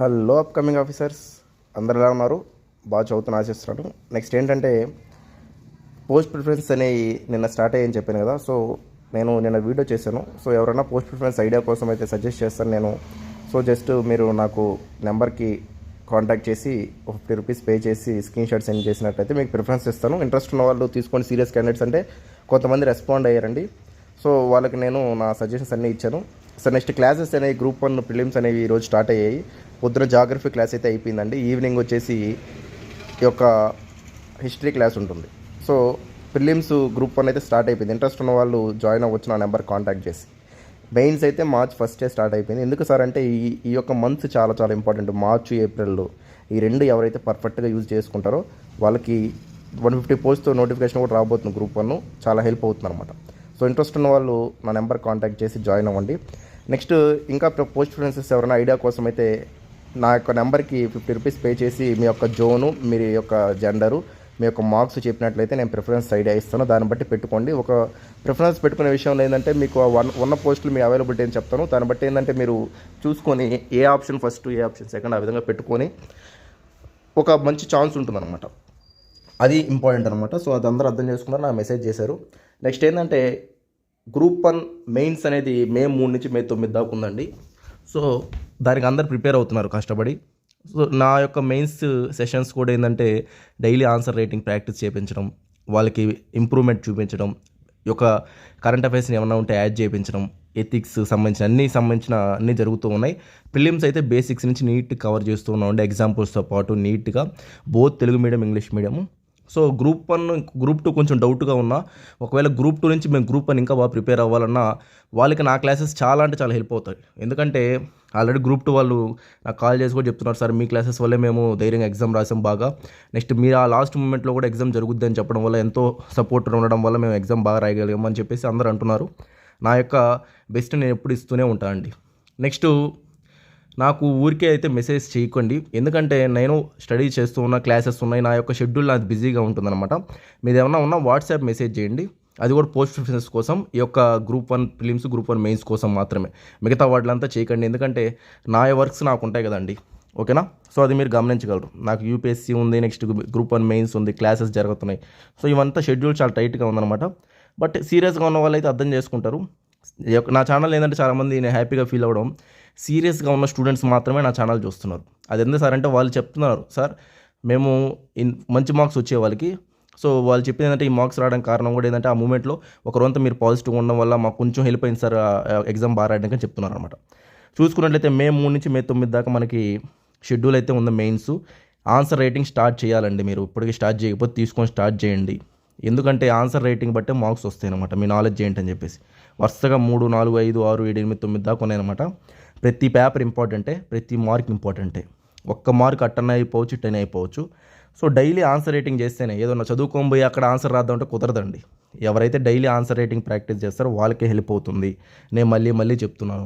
Hello upcoming officers, అందరు ఎలా ఉన్నారు? బాగా చదువుతున్న ఆశిస్తున్నాను. నెక్స్ట్ ఏంటంటే పోస్ట్ ప్రిఫరెన్స్ అనేవి నిన్న స్టార్ట్ అయ్యని చెప్పాను కదా. సో నేను నిన్న వీడియో చేశాను. సో ఎవరైనా పోస్ట్ ప్రిఫరెన్స్ ఐడియా కోసం అయితే సజెస్ట్ చేస్తాను నేను. సో జస్ట్ మీరు నాకు నెంబర్కి కాంటాక్ట్ చేసి ₹50 పే చేసి స్క్రీన్ షాట్ సెండ్ చేసినట్లయితే మీకు ప్రిఫరెన్స్ ఇస్తాను. ఇంట్రెస్ట్ ఉన్న వాళ్ళు తీసుకొని, సీరియస్ క్యాండిడేట్స్ అంటే కొంతమంది రెస్పాండ్ అయ్యారండి. సో వాళ్ళకి నేను నా సజెషన్స్ అన్నీ ఇచ్చాను. సో నెక్స్ట్ క్లాసెస్ అనేవి గ్రూప్ 1 ప్రిలిమ్స్ అనేవి ఈరోజు స్టార్ట్ అయ్యాయి. పొద్దున జాగ్రఫీ క్లాస్ అయితే అయిపోయిందండి. ఈవినింగ్ వచ్చేసి ఈ యొక్క హిస్టరీ క్లాస్ ఉంటుంది. సో ప్రిలిమ్స్ గ్రూప్ 1 అయితే స్టార్ట్ అయిపోయింది. ఇంట్రెస్ట్ ఉన్న వాళ్ళు జాయిన్ అవ్వచ్చు నా నెంబర్ కాంటాక్ట్ చేసి. మెయిన్స్ అయితే March 1 స్టార్ట్ అయిపోయింది. ఎందుకు సార్ అంటే ఈ యొక్క మంత్స్ చాలా చాలా ఇంపార్టెంట్. మార్చ్, ఏప్రిల్ ఈ రెండు ఎవరైతే పర్ఫెక్ట్గా యూజ్ చేసుకుంటారో వాళ్ళకి 150 పోస్ట్తో నోటిఫికేషన్ కూడా రాబోతుంది. గ్రూప్ 1 చాలా హెల్ప్ అవుతుంది అనమాట. సో ఇంట్రెస్ట్ ఉన్న వాళ్ళు నా నెంబర్ కాంటాక్ట్ చేసి జాయిన్ అవ్వండి. నెక్స్ట్ ఇంకా పోస్ట్ ప్రిఫరెన్సెస్ ఎవరైనా ఐడియా కోసం అయితే నా యొక్క నెంబర్కి ₹50 పే చేసి మీ యొక్క జోను, మీ యొక్క జెండరు, మీ యొక్క మార్క్స్ చెప్పినట్లయితే నేను ప్రిఫరెన్స్ ఐడియా ఇస్తాను. దాన్ని బట్టి పెట్టుకోండి. ఒక ప్రిఫరెన్స్ పెట్టుకునే విషయంలో ఏంటంటే మీకు ఉన్న పోస్టులు మీ అవైలబిలిటీ అని చెప్తాను. దాన్ని బట్టి ఏంటంటే మీరు చూసుకొని ఏ ఆప్షన్ ఫస్ట్, ఏ ఆప్షన్ సెకండ్ ఆ విధంగా పెట్టుకొని ఒక మంచి ఛాన్స్ ఉంటుందన్నమాట. అది ఇంపార్టెంట్ అనమాట. సో అది అందరూ అర్థం చేసుకున్నారు, నాకు మెసేజ్ చేశారు. నెక్స్ట్ ఏంటంటే గ్రూప్ 1 మెయిన్స్ అనేది మే 3 నుంచి మే 9 దాకా ఉందండి. సో దానికి అందరు ప్రిపేర్ అవుతున్నారు కష్టపడి. సో నా యొక్క మెయిన్స్ సెషన్స్ కూడా ఏంటంటే డైలీ ఆన్సర్ రైటింగ్ ప్రాక్టీస్ చేయించడం, వాళ్ళకి ఇంప్రూవ్మెంట్ చూపించడం, ఈ యొక్క కరెంట్ అఫైర్స్ని ఏమన్నా ఉంటే యాడ్ చేయించడం, ఎథిక్స్ సంబంధించిన అన్నీ జరుగుతూ ఉన్నాయి. ప్రిలిమ్స్ అయితే బేసిక్స్ నుంచి నీట్గా కవర్ చేస్తూ ఉన్నామండి. ఎగ్జాంపుల్స్తో పాటు నీట్గా both Telugu medium, English medium. So group 1, group 2 కొంచెం డౌట్గా ఉన్నా, ఒకవేళ గ్రూప్ 2 నుంచి మేము గ్రూప్ 1 ఇంకా బాగా ప్రిపేర్ అవ్వాలన్నా వాళ్ళకి నా క్లాసెస్ చాలా అంటే చాలా హెల్ప్ అవుతాయి. ఎందుకంటే ఆల్రెడీ గ్రూప్ 2 వాళ్ళు నాకు కాల్ చేసి కూడా చెప్తున్నారు, సార్ మీ క్లాసెస్ వల్లే మేము ధైర్యంగా ఎగ్జామ్ రాసాం బాగా. నెక్స్ట్ మీరు ఆ లాస్ట్ మూమెంట్లో కూడా ఎగ్జామ్ జరుగుద్ది అని చెప్పడం వల్ల, ఎంతో సపోర్ట్ ఉండడం వల్ల మేము ఎగ్జామ్ బాగా రాయగలిగాం అని చెప్పేసి అందరూ అంటున్నారు. నా యొక్క బెస్ట్ నేను ఎప్పుడు ఇస్తూనే ఉంటానండి. నెక్స్ట్ నాకు ఊరికే అయితే మెసేజ్ చేయకండి. ఎందుకంటే నేను స్టడీ చేస్తూ ఉన్న క్లాసెస్ ఉన్నాయి, నా యొక్క షెడ్యూల్ నాకు బిజీగా ఉంటుందన్నమాట. మీరు ఏమన్నా ఉన్నా వాట్సాప్ మెసేజ్ చేయండి. అది కూడా పోస్ట్ ప్రిఫరెన్స్ కోసం, ఈ యొక్క గ్రూప్ 1 ప్రిలిమ్స్, గ్రూప్ 1 మెయిన్స్ కోసం మాత్రమే. మిగతా వాటిలంతా చేయకండి. ఎందుకంటే నా వర్క్స్ నాకు ఉంటాయి కదండి. ఓకేనా? సో అది మీరు గమనించగలరు. నాకు యూపీఎస్సీ ఉంది, నెక్స్ట్ గ్రూప్ 1 మెయిన్స్ ఉంది, క్లాసెస్ జరుగుతున్నాయి. సో ఇవంతా షెడ్యూల్ చాలా టైట్గా ఉందన్నమాట. బట్ సీరియస్గా ఉన్న వాళ్ళు అయితే అర్థం చేసుకుంటారు. నా ఛానల్ ఏంటంటే చాలామంది నేను హ్యాపీగా ఫీల్ అవ్వడం, సీరియస్గా ఉన్న స్టూడెంట్స్ మాత్రమే నా ఛానల్ చూస్తున్నారు. అది ఎందుకు సార్ అంటే వాళ్ళు చెప్తున్నారు, సార్ మేము మంచి మార్క్స్ వచ్చే వాళ్ళకి, సో వాళ్ళు చెప్పింది ఏంటంటే ఈ మార్క్స్ రావడానికి కారణం కూడా ఏంటంటే ఆ మూమెంట్లో ఒకరంతా మీరు పాజిటివ్గా ఉండడం వల్ల మాకు కొంచెం హెల్ప్ అయింది సార్ ఎగ్జామ్ బాగా రాయడానికి అని చెప్తున్నారు అనమాట. చూసుకున్నట్లయితే మే 3 నుంచి మే 9 దాకా మనకి షెడ్యూల్ అయితే ఉంది. మెయిన్స్ ఆన్సర్ రైటింగ్ స్టార్ట్ చేయాలండి. మీరు ఇప్పటికీ స్టార్ట్ చేయకపోతే తీసుకొని స్టార్ట్ చేయండి. ఎందుకంటే ఆన్సర్ రైటింగ్ బట్టే మార్క్స్ వస్తాయి అనమాట. మీ నాలెడ్జ్ ఏంటని చెప్పేసి వరుసగా 3, 4, 5, 6, 7, 8, 9 దాకా ఉన్నాయన్నమాట. ప్రతి పేపర్ ఇంపార్టెంటే, ప్రతి మార్క్ ఇంపార్టెంటే. ఒక్క మార్క్ అట్టన్ అయిపోవచ్చు, 10 అయిపోవచ్చు. సో డైలీ ఆన్సర్ రైటింగ్ చేస్తేనే, ఏదన్నా చదువుకొని పోయి అక్కడ ఆన్సర్ రాద్దామంటే కుదరదండి. ఎవరైతే డైలీ ఆన్సర్ రైటింగ్ ప్రాక్టీస్ చేస్తారో వాళ్ళకే హెల్ప్ అవుతుంది. నేను మళ్ళీ చెప్తున్నాను.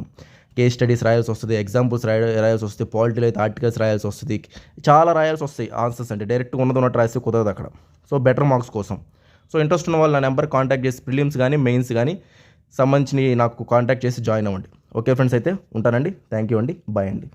కేస్ స్టడీస్ రాయాల్సి వస్తుంది, ఎగ్జాంపుల్స్ రాయాల్సి వస్తుంది, పాలిటీలో అయితే ఆర్టికల్స్ రాయాల్సి వస్తుంది, చాలా రాయాల్సి వస్తాయి. ఆన్సర్స్ అంటే డైరెక్ట్గా ఉన్నట్టు రాస్తే కుదరదు అక్కడ. సో బెటర్ మార్క్స్ కోసం. సో ఇంట్రెస్ట్ ఉన్న వాళ్ళు నా నెంబర్ కాంటాక్ట్ చేసి ప్రిలిమ్స్ కానీ మెయిన్స్ కానీ సంబంధించి నాకు కాంటాక్ట్ చేసి జాయిన్ అవ్వండి. ఓకే ఫ్రెండ్స్, అయితే ఉంటానండి. థ్యాంక్ యూ అండి. బాయ్ అండి.